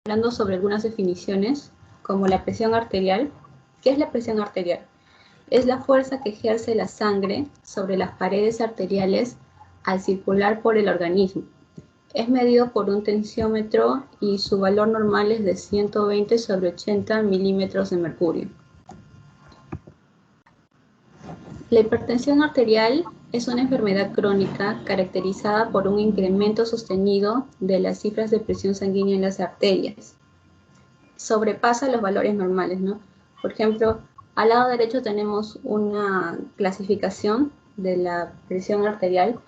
hablando sobre algunas definiciones, como la presión arterial. ¿Qué es la presión arterial? Es la fuerza que ejerce la sangre sobre las paredes arteriales al circular por el organismo. Es medido por un tensiómetro y su valor normal es de 120 sobre 80 milímetros de mercurio. La hipertensión arterial es una enfermedad crónica caracterizada por un incremento sostenido de las cifras de presión sanguínea en las arterias. Sobrepasa los valores normales, ¿no? Por ejemplo, al lado derecho tenemos una clasificación de la presión arterial,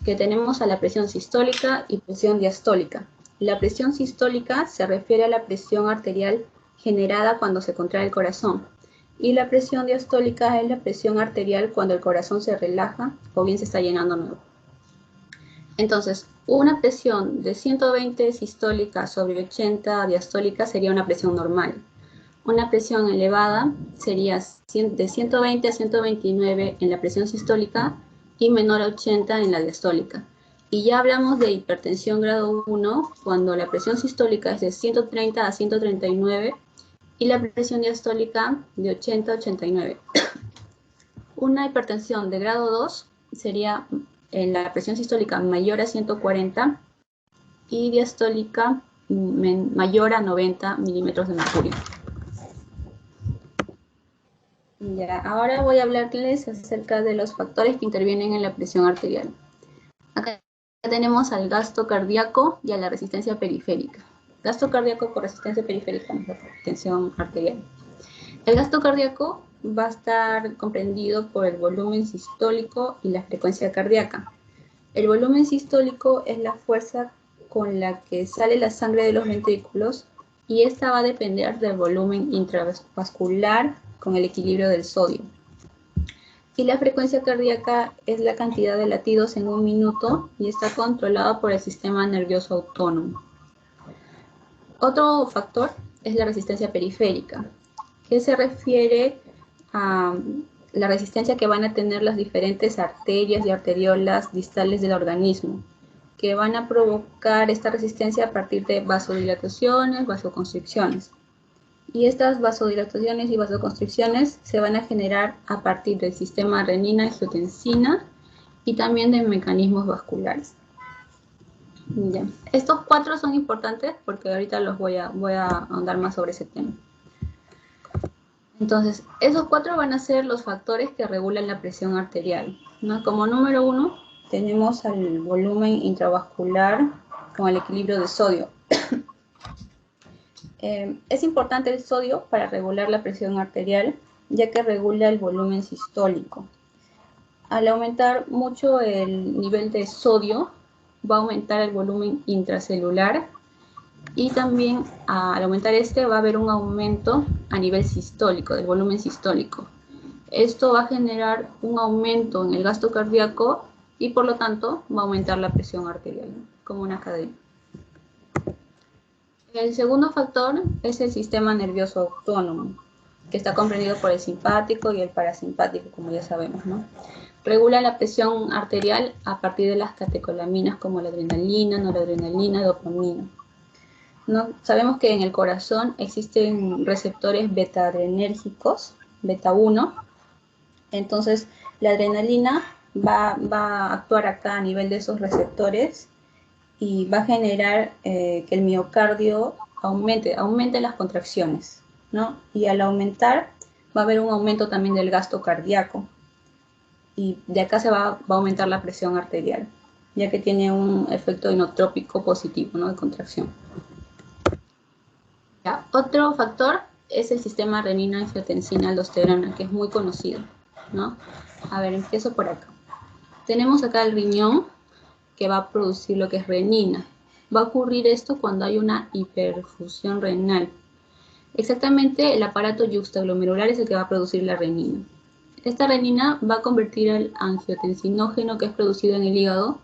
que tenemos a la presión sistólica y presión diastólica. La presión sistólica se refiere a la presión arterial generada cuando se contrae el corazón, y la presión diastólica es la presión arterial cuando el corazón se relaja o bien se está llenando nuevo. Entonces, una presión de 120 sistólica sobre 80 diastólica sería una presión normal. Una presión elevada sería de 120 a 129 en la presión sistólica y menor a 80 en la diastólica. Y ya hablamos de hipertensión grado 1 cuando la presión sistólica es de 130 a 139 y la presión diastólica de 80 a 89. Una hipertensión de grado 2 sería en la presión sistólica mayor a 140 y diastólica mayor a 90 milímetros de mercurio. Ya, ahora voy a hablarles acerca de los factores que intervienen en la presión arterial. Acá tenemos al gasto cardíaco y a la resistencia periférica. Gasto cardíaco por resistencia periférica, la tensión arterial. El gasto cardíaco va a estar comprendido por el volumen sistólico y la frecuencia cardíaca. El volumen sistólico es la fuerza con la que sale la sangre de los ventrículos y esta va a depender del volumen intravascular con el equilibrio del sodio. Y la frecuencia cardíaca es la cantidad de latidos en un minuto y está controlada por el sistema nervioso autónomo. Otro factor es la resistencia periférica, que se refiere a la resistencia que van a tener las diferentes arterias y arteriolas distales del organismo, que van a provocar esta resistencia a partir de vasodilataciones, vasoconstricciones. Y estas vasodilataciones y vasoconstricciones se van a generar a partir del sistema renina-angiotensina y también de mecanismos vasculares. Ya. Estos cuatro son importantes porque ahorita los voy a ahondar más sobre ese tema. Entonces, esos cuatro van a ser los factores que regulan la presión arterial, ¿no? Como número 1 tenemos al volumen intravascular con el equilibrio de sodio. Es importante el sodio para regular la presión arterial, ya que regula el volumen sistólico. Al aumentar mucho el nivel de sodio, va a aumentar el volumen intracelular y también al aumentar va a haber un aumento a nivel sistólico, del volumen sistólico. Esto va a generar un aumento en el gasto cardíaco y por lo tanto va a aumentar la presión arterial, como una cadena. El segundo factor es el sistema nervioso autónomo, que está comprendido por el simpático y el parasimpático, como ya sabemos, ¿no? Regula la presión arterial a partir de las catecolaminas como la adrenalina, noradrenalina, dopamina. ¿No? Sabemos que en el corazón existen receptores beta-adrenérgicos, beta 1, entonces la adrenalina va a actuar acá a nivel de esos receptores y va a generar que el miocardio aumente las contracciones, ¿no? Y al aumentar va a haber un aumento también del gasto cardíaco y de acá se va a aumentar la presión arterial, ya que tiene un efecto inotrópico positivo, ¿no? De contracción. ¿Ya? Otro factor es el sistema renina-angiotensina-aldosterona, que es muy conocido, ¿no? A ver, empiezo por acá. Tenemos acá el riñón, que va a producir lo que es renina. Va a ocurrir esto cuando hay una hiperfusión renal. Exactamente, el aparato yuxtaglomerular es el que va a producir la renina. Esta renina va a convertir al angiotensinógeno que es producido en el hígado,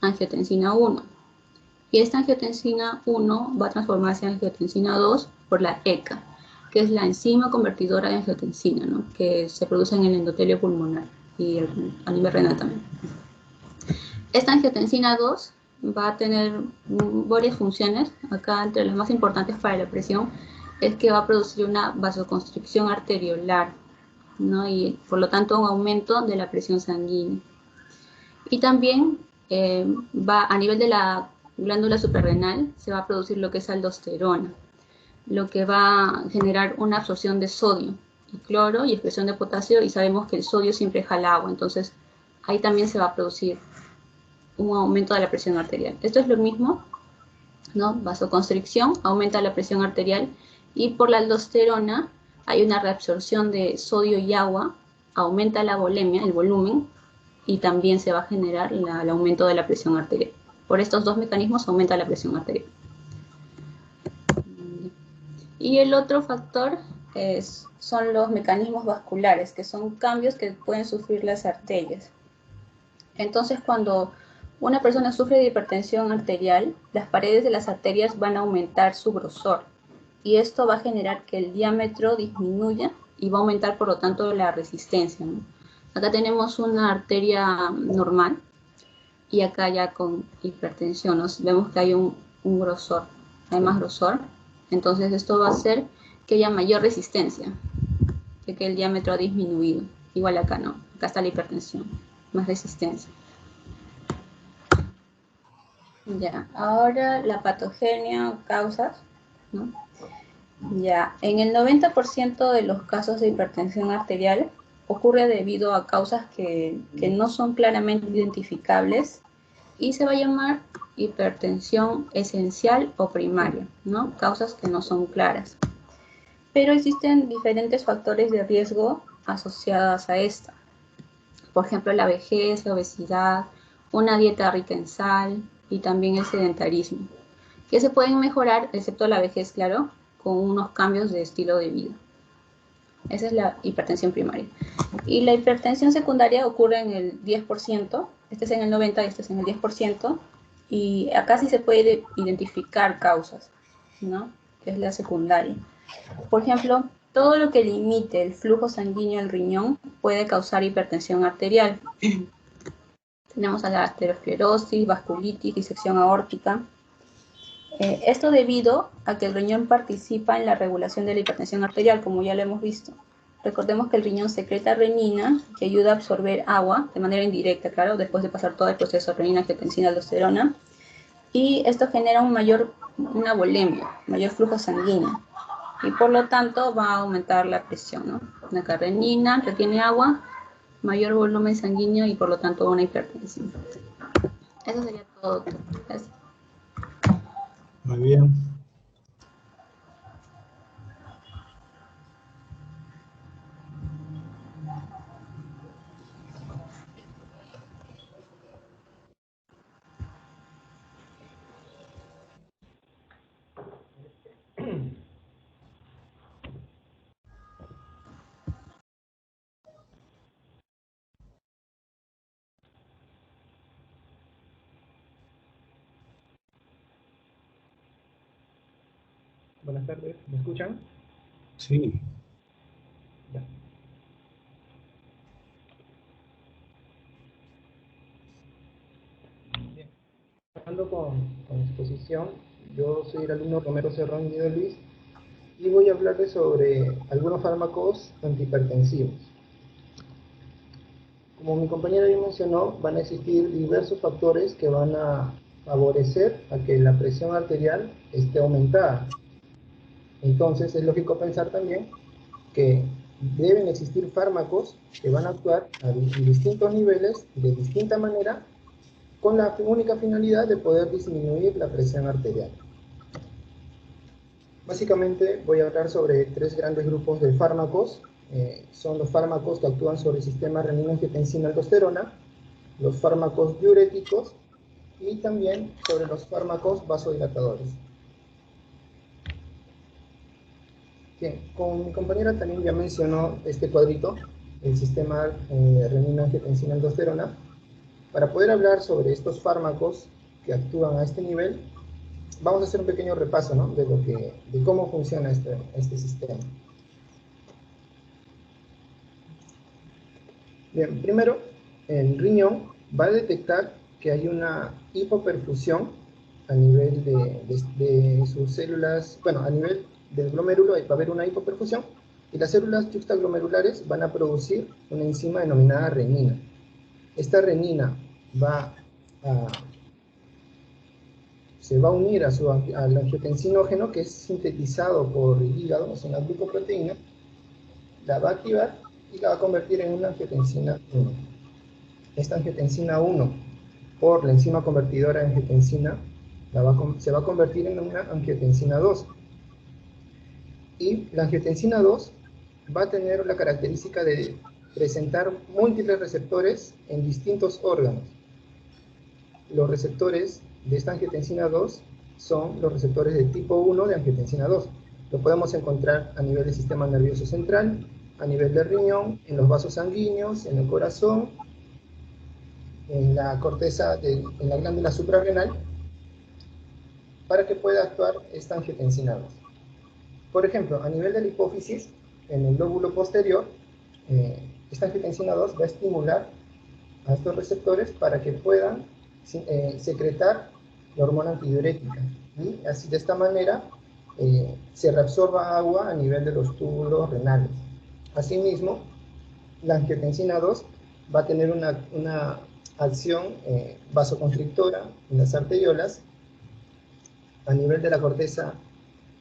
angiotensina 1. Y esta angiotensina 1 va a transformarse en angiotensina 2 por la ECA, que es la enzima convertidora de angiotensina, ¿no? Que se produce en el endotelio pulmonar y a nivel renal también. Esta angiotensina 2 va a tener varias funciones. Acá, entre las más importantes para la presión, es que va a producir una vasoconstricción arteriolar, ¿no? Y por lo tanto un aumento de la presión sanguínea. Y también va a nivel de la glándula suprarrenal, se va a producir lo que es aldosterona, lo que va a generar una absorción de sodio y cloro y expresión de potasio, y sabemos que el sodio siempre jala agua, entonces ahí también se va a producir un aumento de la presión arterial. Esto es lo mismo, ¿no? Vasoconstricción, aumenta la presión arterial, y por la aldosterona hay una reabsorción de sodio y agua, aumenta la volemia, el volumen, y también se va a generar el aumento de la presión arterial. Por estos dos mecanismos aumenta la presión arterial. Y el otro factor son los mecanismos vasculares, que son cambios que pueden sufrir las arterias. Entonces, cuando una persona sufre de hipertensión arterial, las paredes de las arterias van a aumentar su grosor, y esto va a generar que el diámetro disminuya y va a aumentar, por lo tanto, la resistencia, ¿no? Acá tenemos una arteria normal y acá ya con hipertensión, ¿no? Vemos que hay un grosor, hay más grosor. Entonces esto va a hacer que haya mayor resistencia, que el diámetro ha disminuido. Igual acá no, acá está la hipertensión, más resistencia. Ya, ahora la patogenia, causas, ¿no? Ya, en el 90% de los casos de hipertensión arterial ocurre debido a causas que no son claramente identificables, y se va a llamar hipertensión esencial o primaria, ¿no? Causas que no son claras. Pero existen diferentes factores de riesgo asociados a esta. Por ejemplo, la vejez, la obesidad, una dieta rica en sal y también el sedentarismo, que se pueden mejorar, excepto la vejez, claro, con unos cambios de estilo de vida. Esa es la hipertensión primaria. Y la hipertensión secundaria ocurre en el 10%, este es en el 90% y este es en el 10%, y acá sí se puede identificar causas, ¿no? Que es la secundaria. Por ejemplo, todo lo que limite el flujo sanguíneo al riñón puede causar hipertensión arterial. Tenemos a la arteriosclerosis, vasculitis, disección aórtica. Esto debido a que el riñón participa en la regulación de la hipertensión arterial, como ya lo hemos visto. Recordemos que el riñón secreta renina, que ayuda a absorber agua de manera indirecta, claro, después de pasar todo el proceso renina, angiotensina, aldosterona, y esto genera una volemia, mayor flujo sanguíneo, y por lo tanto va a aumentar la presión, ¿no? La renina retiene agua, mayor volumen sanguíneo y por lo tanto una hipertensión. Eso sería todo, doctor. Gracias. Muy bien. Buenas tardes, ¿me escuchan? Sí. Ya. Bien. Empezando con exposición, yo soy el alumno Romero Cerrón Guido Luis y voy a hablarles sobre algunos fármacos antihipertensivos. Como mi compañera ya mencionó, van a existir diversos factores que van a favorecer a que la presión arterial esté aumentada. Entonces es lógico pensar también que deben existir fármacos que van a actuar en distintos niveles, de distinta manera, con la única finalidad de poder disminuir la presión arterial. Básicamente voy a hablar sobre tres grandes grupos de fármacos. Son los fármacos que actúan sobre el sistema renina-angiotensina-aldosterona, los fármacos diuréticos y también sobre los fármacos vasodilatadores. Bien, como mi compañera también ya mencionó este cuadrito, el sistema renina-angiotensina-aldosterona. Para poder hablar sobre estos fármacos que actúan a este nivel, vamos a hacer un pequeño repaso, ¿no? de cómo funciona este sistema. Bien, primero, el riñón va a detectar que hay una hipoperfusión a nivel de sus células, bueno, a nivel del glomérulo va a haber una hipoperfusión, y las células yuxtaglomerulares van a producir una enzima denominada renina. Esta renina se va a unir al angiotensinógeno, que es sintetizado por el hígado, es una glucoproteína, la va a activar y la va a convertir en una angiotensina 1. Esta angiotensina 1, por la enzima convertidora de angiotensina, se va a convertir en una angiotensina 2. Y la angiotensina 2 va a tener la característica de presentar múltiples receptores en distintos órganos. Los receptores de esta angiotensina 2 son los receptores de tipo 1 de angiotensina 2. Lo podemos encontrar a nivel del sistema nervioso central, a nivel del riñón, en los vasos sanguíneos, en el corazón, en la corteza, en la glándula suprarrenal, para que pueda actuar esta angiotensina 2. Por ejemplo, a nivel de la hipófisis, en el lóbulo posterior, esta angiotensina 2 va a estimular a estos receptores para que puedan secretar la hormona antidiurética. Y así, de esta manera, se reabsorba agua a nivel de los túbulos renales. Asimismo, la angiotensina 2 va a tener una acción vasoconstrictora en las arteriolas a nivel de la corteza,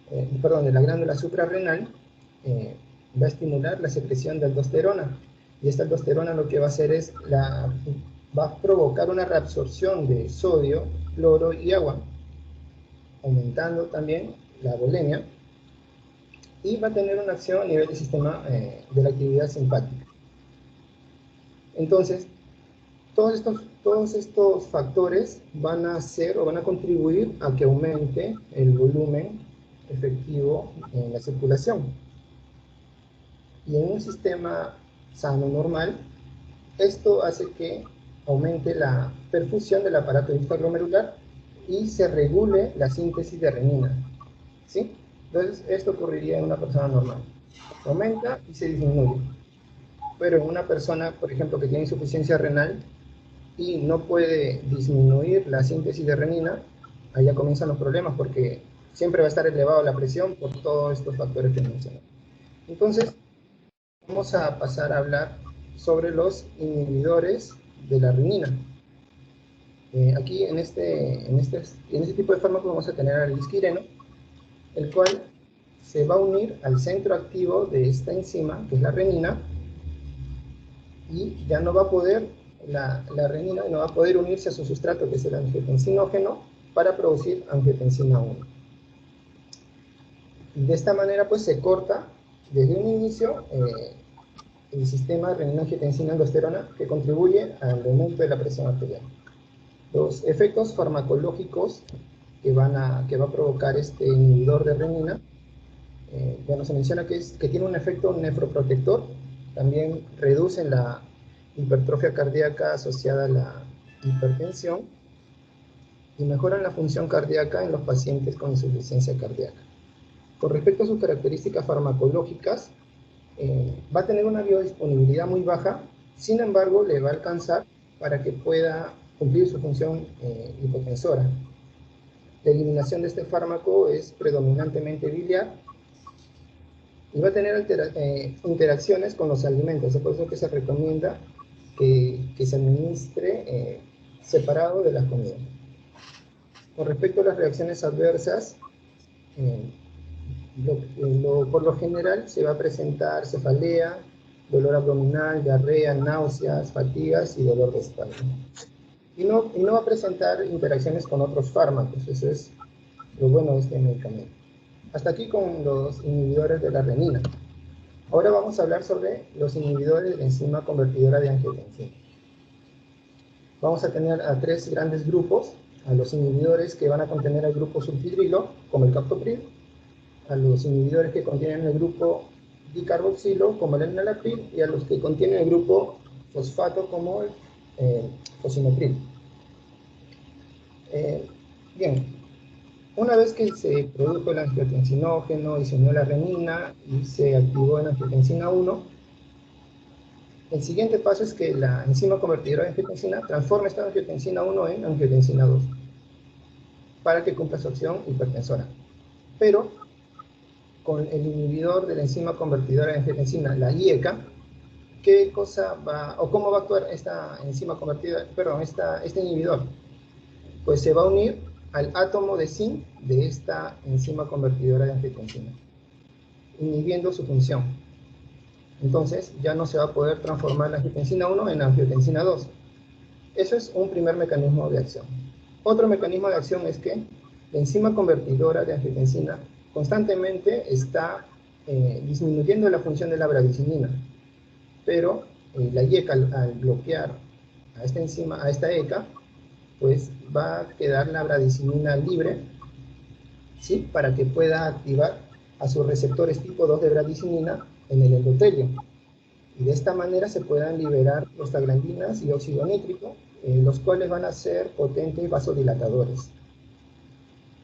de la glándula suprarrenal. Va a estimular la secreción de aldosterona, y esta aldosterona lo que va a hacer es va a provocar una reabsorción de sodio, cloro y agua, aumentando también la volemia, y va a tener una acción a nivel del sistema de la actividad simpática. Entonces, todos estos factores van a hacer o van a contribuir a que aumente el volumen efectivo en la circulación. Y en un sistema sano, normal, esto hace que aumente la perfusión del aparato yuxtaglomerular y se regule la síntesis de renina, ¿sí? Entonces, esto ocurriría en una persona normal. Aumenta y se disminuye. Pero en una persona, por ejemplo, que tiene insuficiencia renal y no puede disminuir la síntesis de renina, allá comienzan los problemas, porque siempre va a estar elevada la presión por todos estos factores que mencioné. Entonces, vamos a pasar a hablar sobre los inhibidores de la renina. Aquí en este tipo de fármaco vamos a tener al lisquireno, el cual se va a unir al centro activo de esta enzima, que es la renina, y ya no va a poder, la renina no va a poder unirse a su sustrato, que es el angiotensinógeno, para producir angiotensina 1. De esta manera, pues, se corta desde un inicio el sistema renina-angiotensina-aldosterona, que contribuye al aumento de la presión arterial. Los efectos farmacológicos que va a provocar este inhibidor de renina, bueno, se menciona que tiene un efecto nefroprotector, también reducen la hipertrofia cardíaca asociada a la hipertensión y mejoran la función cardíaca en los pacientes con insuficiencia cardíaca. Con respecto a sus características farmacológicas, va a tener una biodisponibilidad muy baja, sin embargo, le va a alcanzar para que pueda cumplir su función hipotensora. La eliminación de este fármaco es predominantemente biliar y va a tener interacciones con los alimentos. Es por eso que se recomienda que se administre separado de las comidas. Con respecto a las reacciones adversas, por lo general se va a presentar cefalea, dolor abdominal, diarrea, náuseas, fatigas y dolor de espalda. Y no va a presentar interacciones con otros fármacos. Eso es lo bueno de este medicamento. Hasta aquí con los inhibidores de la renina. Ahora vamos a hablar sobre los inhibidores de la enzima convertidora de angiotensina. Vamos a tener a tres grandes grupos: a los inhibidores que van a contener el grupo sulfidrilo, como el captopril; a los inhibidores que contienen el grupo dicarboxilo, como el enalapril; y a los que contienen el grupo fosfato, como el fosinopril. Bien, una vez que se produjo el angiotensinógeno y se unió la renina y se activó la angiotensina 1, El siguiente paso es que la enzima convertidora de angiotensina transforma esta angiotensina 1 en angiotensina 2 para que cumpla su acción hipertensora. Pero con el inhibidor de la enzima convertidora de angiotensina, la IECA, ¿qué cosa va, o cómo va a actuar esta enzima convertidora, perdón, este inhibidor? Pues se va a unir al átomo de zinc de esta enzima convertidora de angiotensina, inhibiendo su función. Entonces ya no se va a poder transformar la angiotensina 1 en angiotensina 2. Eso es un primer mecanismo de acción. Otro mecanismo de acción es que la enzima convertidora de angiotensina constantemente está disminuyendo la función de la bradicinina, pero la IECA al bloquear a esta enzima, a esta ECA, pues va a quedar la bradicinina libre, ¿sí? Para que pueda activar a sus receptores tipo 2 de bradicinina en el endotelio. Y de esta manera se puedan liberar prostaglandinas y óxido nítrico, los cuales van a ser potentes vasodilatadores.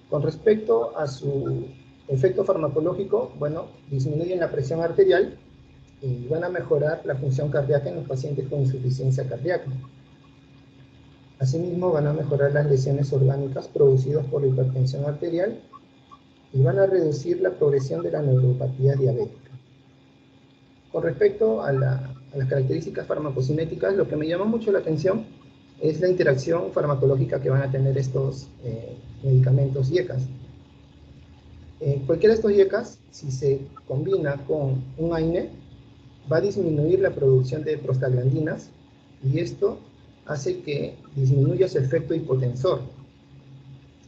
Con respecto a su efecto farmacológico, bueno, disminuyen la presión arterial y van a mejorar la función cardíaca en los pacientes con insuficiencia cardíaca. Asimismo, van a mejorar las lesiones orgánicas producidas por la hipertensión arterial y van a reducir la progresión de la neuropatía diabética. Con respecto a las características farmacocinéticas, lo que me llama mucho la atención es la interacción farmacológica que van a tener estos medicamentos IECAs. Cualquiera de estos IECAs, si se combina con un AINE, va a disminuir la producción de prostaglandinas y esto hace que disminuya su efecto hipotensor.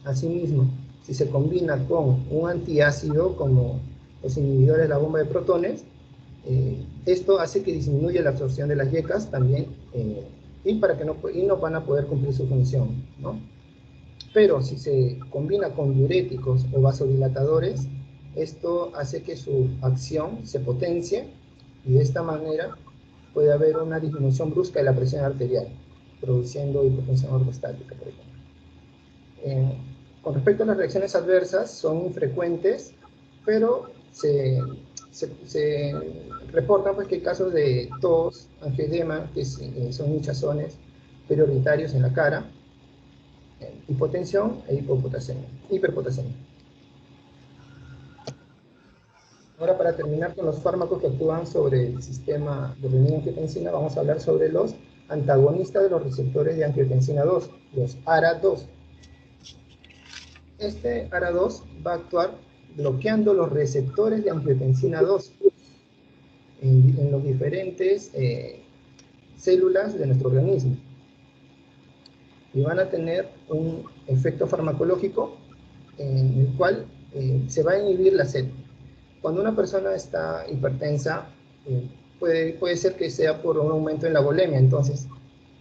Asimismo, si se combina con un antiácido como los inhibidores de la bomba de protones, esto hace que disminuya la absorción de las IECAs también y no van a poder cumplir su función, ¿no? Pero si se combina con diuréticos o vasodilatadores, esto hace que su acción se potencie y de esta manera puede haber una disminución brusca de la presión arterial, produciendo hipotensión ortostática, por ejemplo. Con respecto a las reacciones adversas, son infrecuentes, pero se reportan pues, que hay casos de tos, angioedema, que son hinchazones perioritarios en la cara, hipotensión e hiperpotasemia. Ahora, para terminar con los fármacos que actúan sobre el sistema de renin-angiotensina, vamos a hablar sobre los antagonistas de los receptores de angiotensina 2, los ARA2. Este ARA2 va a actuar bloqueando los receptores de angiotensina 2 en los diferentes células de nuestro organismo. Y van a tener un efecto farmacológico en el cual se va a inhibir la sed. Cuando una persona está hipertensa, puede ser que sea por un aumento en la volemia. Entonces,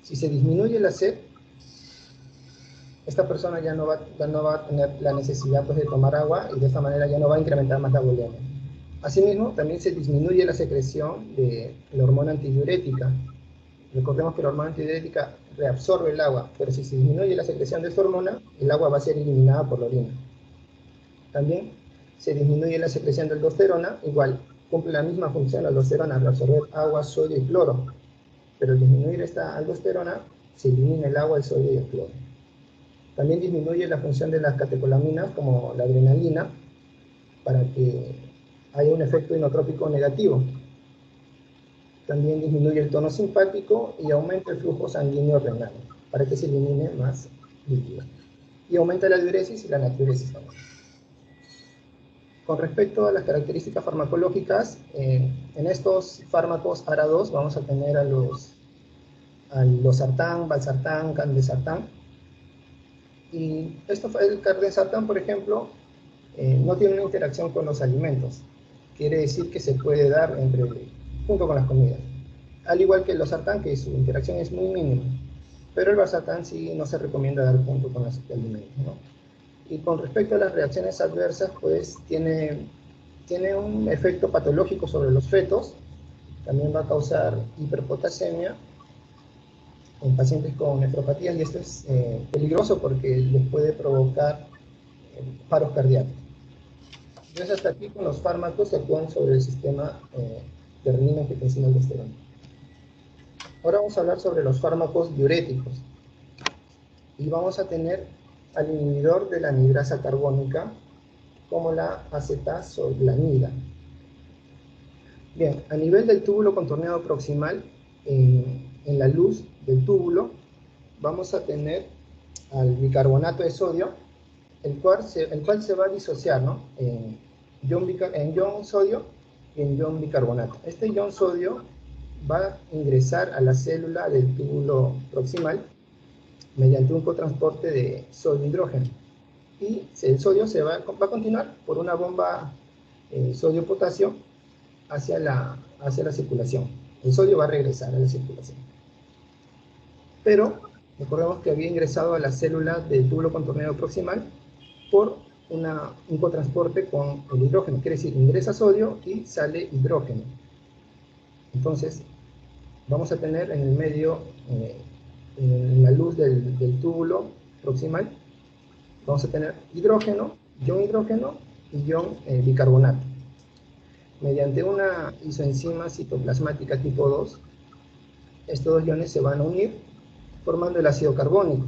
si se disminuye la sed, esta persona ya no va a tener la necesidad pues, de tomar agua y de esta manera ya no va a incrementar más la volemia. Asimismo, también se disminuye la secreción de la hormona antidiurética. Recordemos que la hormona antidiurética reabsorbe el agua, pero si se disminuye la secreción de esta hormona, el agua va a ser eliminada por la orina. También se disminuye la secreción de aldosterona, igual cumple la misma función la aldosterona, reabsorber agua, sodio y cloro. Pero al disminuir esta aldosterona, se elimina el agua, el sodio y el cloro. También disminuye la función de las catecolaminas, como la adrenalina, para que haya un efecto inotrópico negativo. También disminuye el tono simpático y aumenta el flujo sanguíneo renal, para que se elimine más líquido. Y aumenta la diuresis y la natriuresis también. Con respecto a las características farmacológicas, en estos fármacos ARA2 vamos a tener a los losartán, valsartán, candesartán. Y el candesartán, por ejemplo, no tiene una interacción con los alimentos. Quiere decir que se puede dar junto con las comidas. Al igual que el losartán, que su interacción es muy mínima. Pero el valsartán sí no se recomienda dar junto con los alimentos, ¿no? Y con respecto a las reacciones adversas, pues tiene un efecto patológico sobre los fetos. También va a causar hiperpotasemia en pacientes con nefropatías, y esto es peligroso porque les puede provocar paros cardíacos. Entonces, hasta aquí con los fármacos que actúan sobre el sistema de renina-angiotensina-aldosterona. Ahora vamos a hablar sobre los fármacos diuréticos. Y vamos a tener al inhibidor de la anhidrasa carbónica, como la acetazolamida. Bien, a nivel del túbulo contorneado proximal, en la luz del túbulo, vamos a tener al bicarbonato de sodio, el cual se va a disociar, ¿no? En ion sodio y en ion bicarbonato. Este ion sodio va a ingresar a la célula del túbulo proximal mediante un cotransporte de sodio-hidrógeno. Y el sodio va a continuar por una bomba sodio-potasio hacia la circulación. El sodio va a regresar a la circulación. Pero recordemos que había ingresado a la célula del túbulo contorneado proximal por un cotransporte con el hidrógeno. Quiere decir, ingresa sodio y sale hidrógeno. Entonces, vamos a tener en el medio, en la luz del túbulo proximal, vamos a tener hidrógeno y ion bicarbonato. Mediante una isoenzima citoplasmática tipo 2, estos dos iones se van a unir formando el ácido carbónico.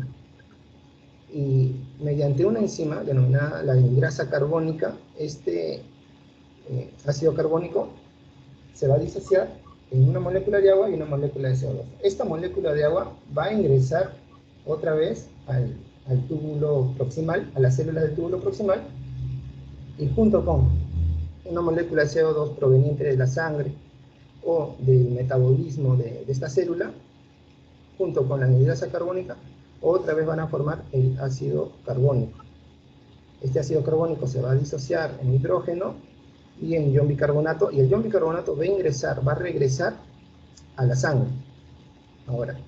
Y mediante una enzima denominada la anhidrasa carbónica, este ácido carbónico se va a disociar en una molécula de agua y una molécula de CO2. Esta molécula de agua va a ingresar otra vez al túbulo proximal, a las células del túbulo proximal, y junto con una molécula de CO2 proveniente de la sangre o del metabolismo de esta célula, junto con la anhidrasa carbónica, otra vez van a formar el ácido carbónico. Este ácido carbónico se va a disociar en hidrógeno y en ion bicarbonato, y el ion bicarbonato va a regresar a la sangre. Ahora,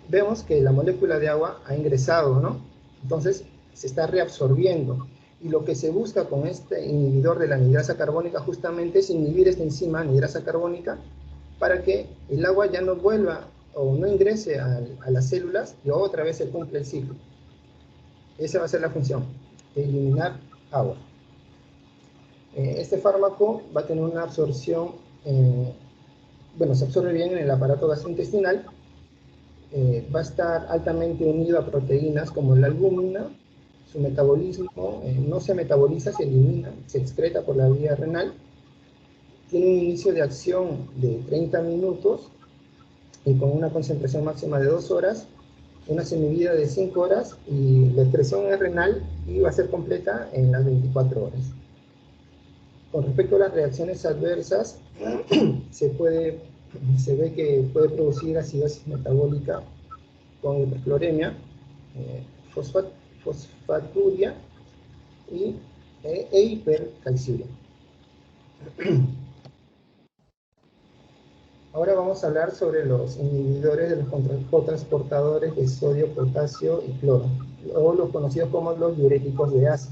vemos que la molécula de agua ha ingresado, ¿no? Entonces, se está reabsorbiendo. Y lo que se busca con este inhibidor de la anhidrasa carbónica justamente es inhibir esta enzima anhidrasa carbónica para que el agua ya no vuelva o no ingrese a las células y otra vez se cumple el ciclo. Esa va a ser la función, de eliminar agua. Este fármaco va a tener una absorción, se absorbe bien en el aparato gastrointestinal, va a estar altamente unido a proteínas como la albúmina. Su metabolismo no se metaboliza, se elimina, se excreta por la vía renal. Tiene un inicio de acción de 30 minutos y con una concentración máxima de 2 horas, una semivida de 5 horas, y la excreción es renal y va a ser completa en las 24 horas. Con respecto a las reacciones adversas, se ve que puede producir acidosis metabólica con hipercloremia, fosfaturia e hipercalciuria. Ahora vamos a hablar sobre los inhibidores de los cotransportadores de sodio, potasio y cloro, o los conocidos como los diuréticos de ASA.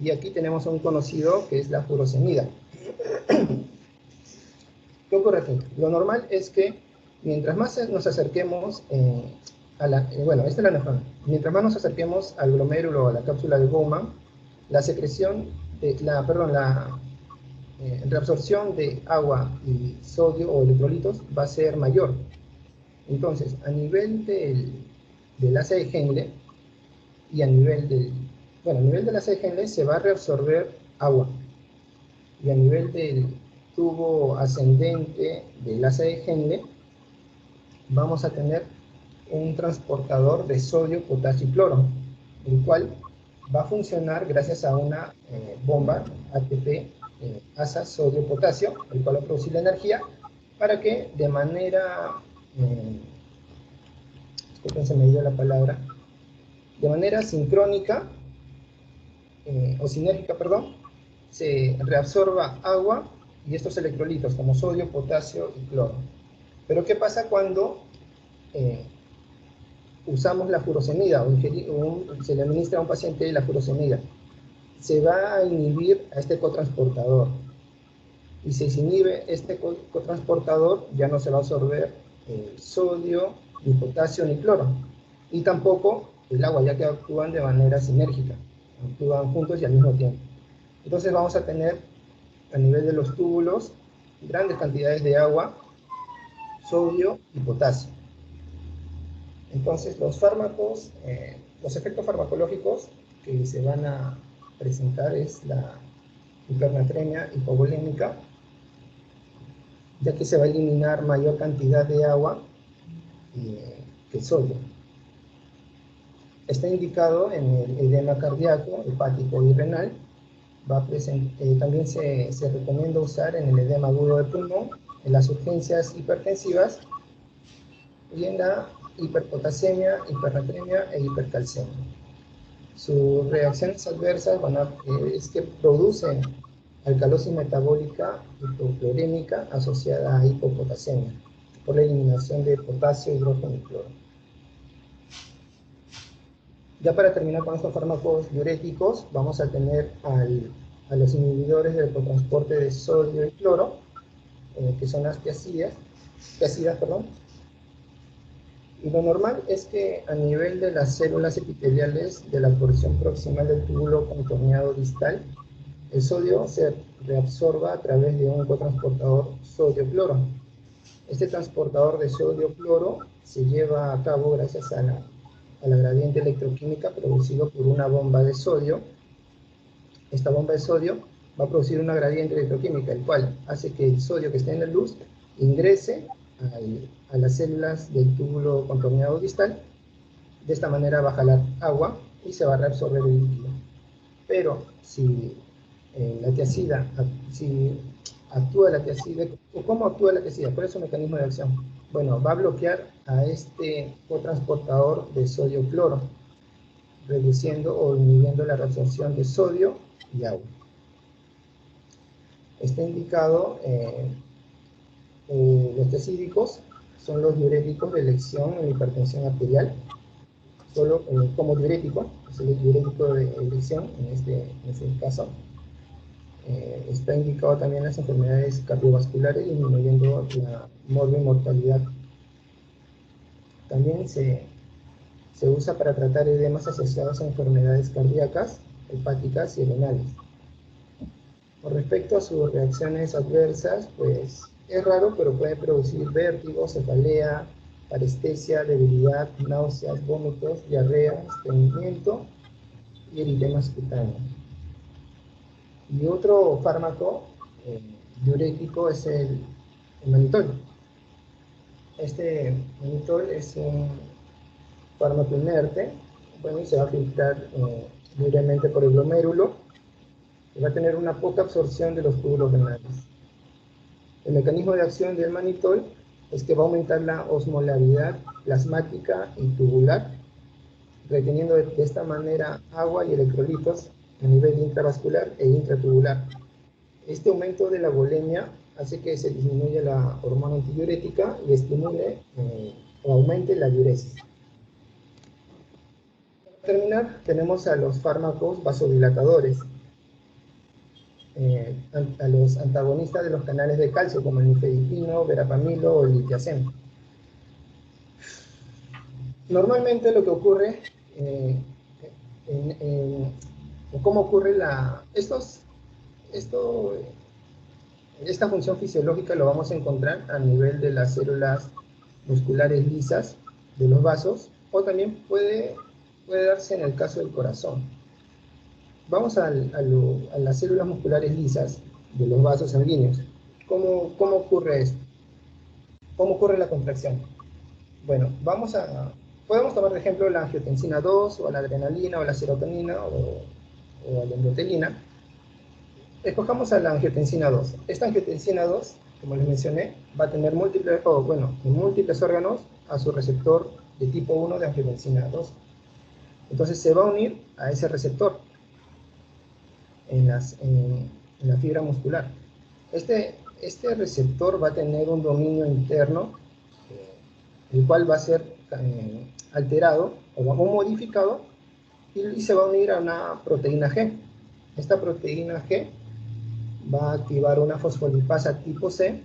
Y aquí tenemos un conocido que es la furosemida. ¿Qué ocurre aquí? Lo normal es que mientras más nos acerquemos mientras más nos acerquemos al glomérulo o a la cápsula de Bowman, la reabsorción de agua y sodio o electrolitos va a ser mayor. Entonces, a nivel del asa de Henle y a nivel del asa de Henle se va a reabsorber agua, y a nivel del tubo ascendente del asa de Henle vamos a tener un transportador de sodio, potasio y cloro, el cual va a funcionar gracias a una bomba ATP asa sodio-potasio, el cual va a producir la energía para que de manera, disculpen, se me dio la palabra, de manera sincrónica o sinérgica, perdón, se reabsorba agua y estos electrolitos como sodio, potasio y cloro. Pero ¿qué pasa cuando usamos la furosemida o se le administra a un paciente la furosemida? Se va a inhibir a este cotransportador, y si se inhibe este cotransportador ya no se va a absorber sodio, ni potasio, ni cloro, y tampoco el agua, ya que actúan de manera sinérgica, actúan juntos y al mismo tiempo. Entonces vamos a tener a nivel de los túbulos grandes cantidades de agua sodio y potasio. Entonces, los fármacos, los efectos farmacológicos que se van a presentar es la hipernatremia hipovolémica, ya que se va a eliminar mayor cantidad de agua que sodio. Está indicado en el edema cardíaco, hepático y renal. También se recomienda usar en el edema agudo de pulmón, en las urgencias hipertensivas y en la hiperpotasemia, hipernatremia e hipercalcemia. Sus reacciones adversas es que producen alcalosis metabólica hipoclorémica asociada a hipopotasemia por la eliminación de potasio, hidrógeno y cloro. Ya para terminar con estos fármacos diuréticos, vamos a tener a los inhibidores del cotransporte de sodio y cloro, que son las tiacidas, Y lo normal es que a nivel de las células epiteliales de la porción proximal del túbulo contorneado distal, el sodio se reabsorba a través de un cotransportador sodio-cloro. Este transportador de sodio-cloro se lleva a cabo gracias a la gradiente electroquímica producido por una bomba de sodio. Esta bomba de sodio va a producir una gradiente electroquímica, el cual hace que el sodio que está en la luz ingrese a las células del túbulo contorneado distal. De esta manera va a jalar agua y se va a reabsorber el líquido. Pero si la tiacida, si actúa la tiacida, ¿cómo actúa la tiacida? ¿Cuál es su mecanismo de acción? Bueno, va a bloquear a este cotransportador de sodio-cloro, reduciendo o inhibiendo la reabsorción de sodio y agua. Está indicado, los tiacídicos son los diuréticos de elección en hipertensión arterial, solo como diurético, es el diurético de elección en este caso. Está indicado también en las enfermedades cardiovasculares, disminuyendo la mortalidad. También se usa para tratar edemas asociados a enfermedades cardíacas, hepáticas y renales. Con respecto a sus reacciones adversas, pues es raro, pero puede producir vértigo, cefalea, parestesia, debilidad, náuseas, vómitos, diarrea, estreñimiento y eritemas cutáneos. Y otro fármaco diurético es el manitol. Este manitol es un fármaco inerte, bueno, y se va a filtrar libremente por el glomérulo y va a tener una poca absorción de los túbulos renales. El mecanismo de acción del manitol es que va a aumentar la osmolaridad plasmática y tubular, reteniendo de esta manera agua y electrolitos a nivel intravascular e intratubular. Este aumento de la volemia hace que se disminuya la hormona antidiurética y estimule o aumente la diuresis. Para terminar, tenemos a los fármacos vasodilatadores, a los antagonistas de los canales de calcio, como el nifedipino, verapamilo o el litiazem. Normalmente lo que ocurre, cómo ocurre esta función fisiológica lo vamos a encontrar a nivel de las células musculares lisas de los vasos, o también puede darse en el caso del corazón. Vamos a las células musculares lisas de los vasos sanguíneos. ¿Cómo ocurre esto? ¿Cómo ocurre la contracción? Bueno, podemos tomar de ejemplo la angiotensina 2, o la adrenalina, o la serotonina, o la endotelina. Escojamos a la angiotensina 2. Esta angiotensina 2, como les mencioné, va a tener en múltiples órganos a su receptor de tipo 1 de angiotensina 2. Entonces se va a unir a ese receptor en la fibra muscular. Este receptor va a tener un dominio interno, el cual va a ser alterado o modificado, y se va a unir a una proteína G. Esta proteína G va a activar una fosfolipasa tipo C,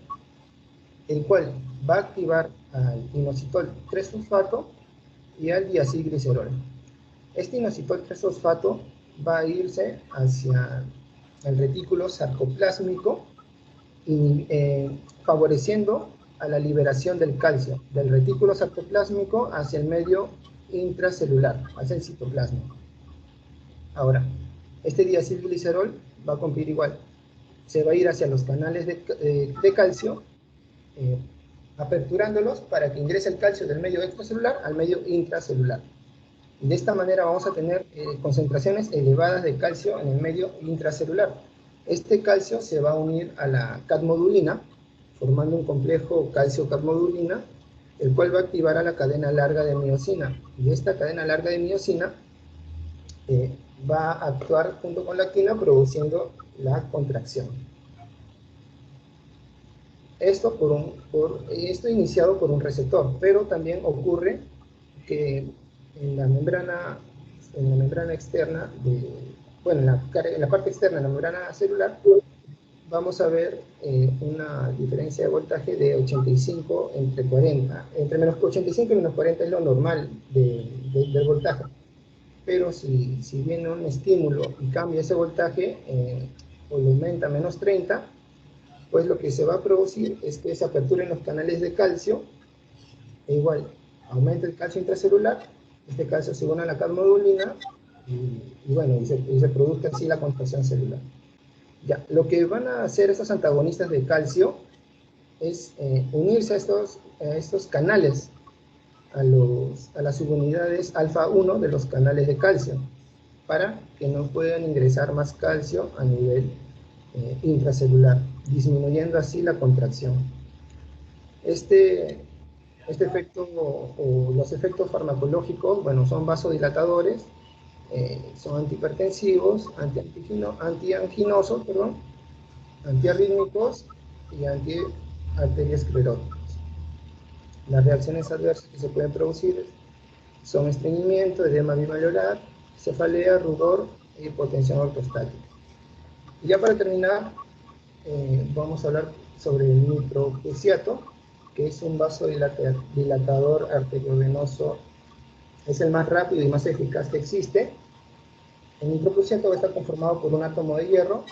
el cual va a activar al inositol 3-fosfato y al diacilglicerol. Este inositol 3-fosfato va a irse hacia el retículo sarcoplásmico, favoreciendo a la liberación del calcio del retículo sarcoplásmico hacia el medio intracelular, hacia el citoplasma. Ahora, este diacilglicerol va a cumplir igual. Se va a ir hacia los canales de calcio, aperturándolos para que ingrese el calcio del medio extracelular al medio intracelular. Y de esta manera vamos a tener concentraciones elevadas de calcio en el medio intracelular. Este calcio se va a unir a la cadmodulina, formando un complejo calcio-cadmodulina, el cual va a activar a la cadena larga de miosina. Y esta cadena larga de miosina va a actuar junto con la actina produciendo la contracción. Esto iniciado por un receptor, pero también ocurre que en la membrana externa, en la parte externa de la membrana celular, vamos a ver una diferencia de voltaje de 85 entre 40. Entre menos 85 y menos 40 es lo normal del voltaje. Pero si viene un estímulo y cambia ese voltaje, o lo aumenta a menos 30, pues lo que se va a producir es que se aperturen los canales de calcio, e igual aumenta el calcio intracelular, este calcio se une a la cadmodulina, y se produzca así la contracción celular. Ya, lo que van a hacer estos antagonistas de calcio es unirse a estos canales, a las subunidades alfa 1 de los canales de calcio, para que no puedan ingresar más calcio a nivel intracelular, disminuyendo así la contracción. Este efecto, o los efectos farmacológicos, bueno, son vasodilatadores, son antihipertensivos, antianginosos, antiarrítmicos y antiarterioscleróticos. Las reacciones adversas que se pueden producir son estreñimiento, edema bimayolar, cefalea, rubor e hipotensión ortostática. Y ya para terminar, vamos a hablar sobre el nitroprusiato, que es un vasodilatador arteriovenoso, es el más rápido y más eficaz que existe. El nitroprusiato va a estar conformado por un átomo de hierro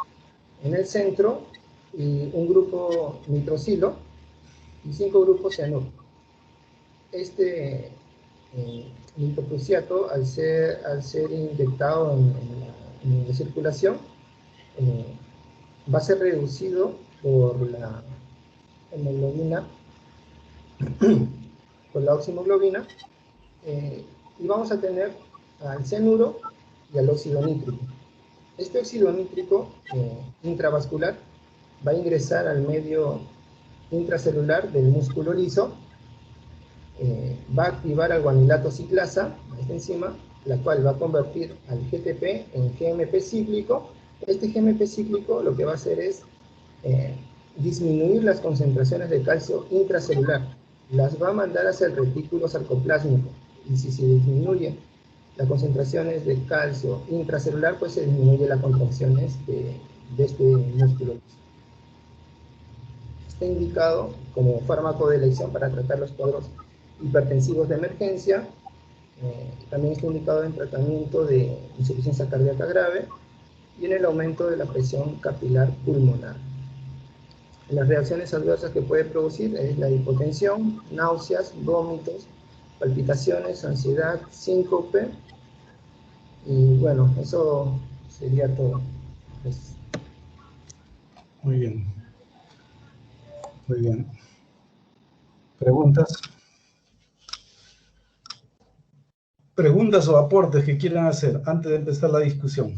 en el centro y un grupo nitrosilo y 5 grupos cianuro. Este nitroprusiato, al ser inyectado en la circulación, va a ser reducido por la hemoglobina, por la oximoglobina, y vamos a tener al cianuro y al óxido nítrico. Este óxido nítrico intravascular va a ingresar al medio intracelular del músculo liso, va a activar al guanilato ciclasa, esta enzima, la cual va a convertir al GTP en GMP cíclico. Este GMP cíclico lo que va a hacer es disminuir las concentraciones de calcio intracelular, las va a mandar hacia el retículo sarcoplásmico, y si se disminuyen las concentraciones de calcio intracelular, pues se disminuye las contracciones de este músculo. Está indicado como fármaco de elección para tratar los cuadros hipertensivos de emergencia. También está indicado en tratamiento de insuficiencia cardíaca grave y en el aumento de la presión capilar pulmonar. Las reacciones adversas que puede producir es la hipotensión, náuseas, vómitos, palpitaciones, ansiedad, síncope, y bueno, eso sería todo. Pues... Muy bien. Muy bien. ¿Preguntas? ¿Preguntas o aportes que quieran hacer antes de empezar la discusión?